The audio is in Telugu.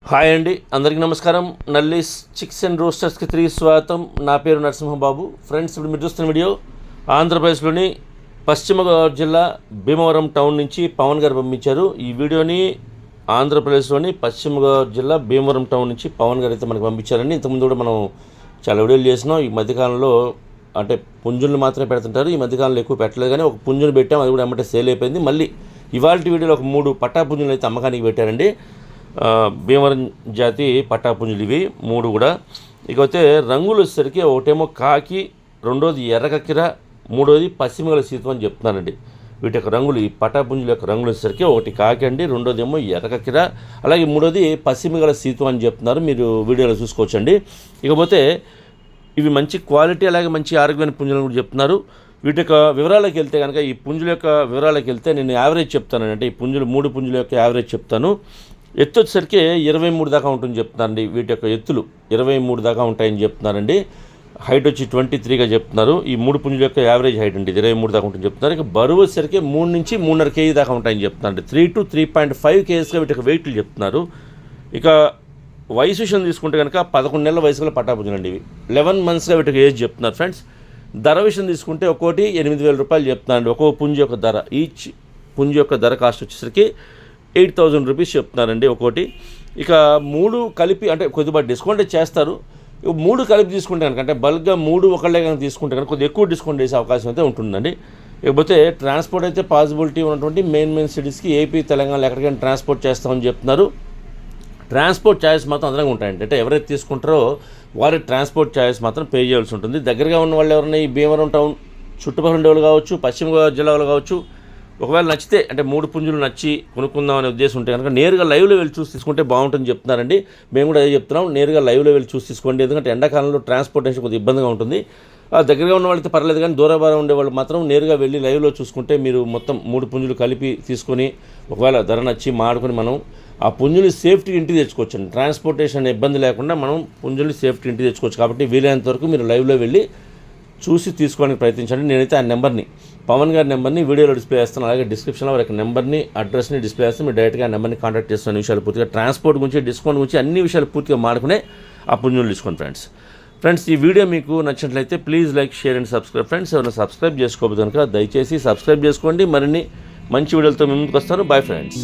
హాయ్ అండి, అందరికీ నమస్కారం. నల్లీస్ చిక్స్ అండ్ రోస్టర్స్కి తిరిగి స్వాగతం. నా పేరు నరసింహబాబు. ఫ్రెండ్స్, ఇప్పుడు మీరు చూస్తున్న వీడియో ఆంధ్రప్రదేశ్లోని పశ్చిమ గోదావరి జిల్లా భీమవరం టౌన్ నుంచి పవన్ గారు పంపించారు. ఈ వీడియోని ఆంధ్రప్రదేశ్లోని పశ్చిమ గోదావరి జిల్లా భీమవరం టౌన్ నుంచి పవన్ గారు అయితే మనకు పంపించారండి. ఇంతకుముందు కూడా మనం చాలా వీడియోలు చేసినాం. ఈ మధ్యకాలంలో అంటే పుంజులు మాత్రమే పెడుతుంటారు, ఈ మధ్యకాలంలో ఎక్కువ పెట్టలేదు, కానీ ఒక పుంజును పెట్టాం, అది కూడా ఎమ్మటే సేల్ అయిపోయింది. మళ్ళీ ఇవాళ వీడియోలో ఒక 3 పట్టా పుంజులు అయితే అమ్మకానికి పెట్టారండి. భీమవరం జాతి పట్టాపుంజులు ఇవి 3 కూడా. ఇకపోతే రంగులు వచ్చేసరికి ఒకటేమో కాకి, రెండోది ఎర్రకక్కిర, మూడోది పశ్చిమగల సీతం అని చెప్తున్నానండి. వీటి యొక్క రంగులు, ఈ పట్టాపుంజుల యొక్క రంగులు వచ్చేసరికి ఒకటి కాకి అండి, రెండోది ఏమో ఎర్రకక్కిర, అలాగే మూడోది పశ్చిమగల సీతం అని చెప్తున్నారు. మీరు వీడియోలో చూసుకోవచ్చండి. ఇకపోతే ఇవి మంచి క్వాలిటీ అలాగే మంచి ఆరోగ్యమైన పుంజులను కూడా చెప్తున్నారు. వీటి యొక్క వివరాలకు వెళ్తే కనుక, ఈ పుంజుల యొక్క వివరాలకు వెళ్తే నేను యావరేజ్ చెప్తానండి. అంటే ఈ పుంజులు 3 పుంజుల యొక్క యావరేజ్ చెప్తాను. ఎత్తు వచ్చేసరికి 23 దాకా ఉంటుంది చెప్తున్నారండి. వీటి యొక్క ఎత్తులు 23 దాకా ఉంటాయని చెప్తున్నారండి. హైట్ వచ్చి 23గా చెప్తున్నారు. ఈ 3 పుంజుల యొక్క యావరేజ్ హైట్ అండి 23 దాకా ఉంటుంది చెప్తున్నారు. ఇక బరువు వచ్చేసరికి 3 నుంచి 3.5 kg దాకా ఉంటాయని చెప్తున్నారండి. 3 to 3.5 kgsగా వీటి యొక్క వెయిట్లు చెప్తున్నారు. ఇక వయసు విషయం తీసుకుంటే కనుక 11 నెలల వయసు గల పట్టాపుంజులు అండి. ఇవి 11 monthsగా వీటికి ఏజ్ చెప్తున్నారు ఫ్రెండ్స్. ధర విషయం తీసుకుంటే ఒక్కోటి 8,000 రూపాయలు చెప్తున్నారండి. ఒక్కో పుంజు యొక్క ధర, ఈచ్ పుంజు యొక్క ధర కాస్ట్ వచ్చేసరికి 8,000 రూపీస్ చెప్తున్నారండి ఒక్కోటి. ఇక 3 కలిపి అంటే కొద్దిగా డిస్కౌంట్ చేస్తారు. 3 కలిపి తీసుకుంటే కనుక, అంటే బల్క్గా 3 ఒకళ్ళే కనుక తీసుకుంటే కనుక కొద్దిగా ఎక్కువ డిస్కౌంట్ చేసే అవకాశం అయితే ఉంటుందండి. ఇకపోతే ట్రాన్స్పోర్ట్ అయితే పాసిబిలిటీ ఉన్నటువంటి మెయిన్ సిటీస్కి ఏపీ, తెలంగాణ ఎక్కడికైనా ట్రాన్స్పోర్ట్ చేస్తామని చెప్తున్నారు. ట్రాన్స్పోర్ట్ ఛార్జెస్ మాత్రం అదనంగా ఉంటాయండి. అంటే ఎవరైతే తీసుకుంటారో వారి ట్రాన్స్పోర్ట్ ఛార్జెస్ మాత్రం పే చేయాల్సి ఉంటుంది. దగ్గరగా ఉన్న వాళ్ళు ఎవరైనా ఈ భీమవరం టౌన్ చుట్టుపక్కల ఉండేవాళ్ళు కావచ్చు, పశ్చిమ గోదావరి జిల్లా వాళ్ళు కావచ్చు, ఒకవేళ నచ్చితే అంటే 3 పుంజులు నచ్చి కొనుక్కుందాం అనే ఉద్దేశం ఉంటే కనుక నేరుగా లైవ్లో వెళ్ళి చూసి తీసుకుంటే బాగుంటుందని చెప్తున్నారండి. మేము కూడా అదే చెప్తున్నాం, నేరుగా లైవ్లో వెళ్ళి చూసి తీసుకోండి. ఎందుకంటే ఎండాకాలంలో ట్రాన్స్పోర్టేషన్ కొద్దిగా ఇబ్బందిగా ఉంటుంది. దగ్గరగా ఉన్న వాళ్ళకి పర్లేదు, కానీ దూరభారం ఉండేవాళ్ళు మాత్రం నేరుగా వెళ్ళి లైవ్లో చూసుకుంటే మీరు మొత్తం 3 పుంజులు కలిపి తీసుకొని ఒకవేళ ధర నచ్చి మాడుకొని మనం ఆ పుంజుని సేఫ్టీగా ఇంటికి తెచ్చుకోవచ్చండి. ట్రాన్స్పోర్టేషన్ ఇబ్బంది లేకుండా మనం పుంజుని సేఫ్టీ ఇంటికి తెచ్చుకోవచ్చు. కాబట్టి వీలైనంత వరకు మీరు లైవ్లో వెళ్ళి చూసి తీసుకోవడానికి ప్రయత్నించండి. నేనైతే ఆ నెంబర్ని, పవన్ గారి నెంబర్ని వీడియోలో డిస్ప్లే చేస్తాను. అలాగే డిస్క్రిప్షన్లో వారి నెంబర్ని, అడ్రస్ని డిస్ప్లే చేస్తాను. మీరు డైరెక్ట్గా ఆ నెంబర్ని కాంటాక్ట్ చేస్తున్న విషయాలు పూర్తిగా, ట్రాన్స్పోర్ట్ గురించి, డిస్కౌంట్ గురించి అన్ని విషయాలు పూర్తిగా మాడుకునే ఆ పుంజులు తీసుకోండి ఫ్రెండ్స్. ఈ వీడియో మీకు నచ్చినట్లయితే please like, share and subscribe. Friends, ఎవరైనా సబ్స్క్రైబ్ చేసుకోకపోతే కనుక దయచేసి సబ్స్క్రైబ్ చేసుకోండి. మరిన్ని మంచి వీడియోలతో మేము ముందుకు వస్తాను. Bye friends.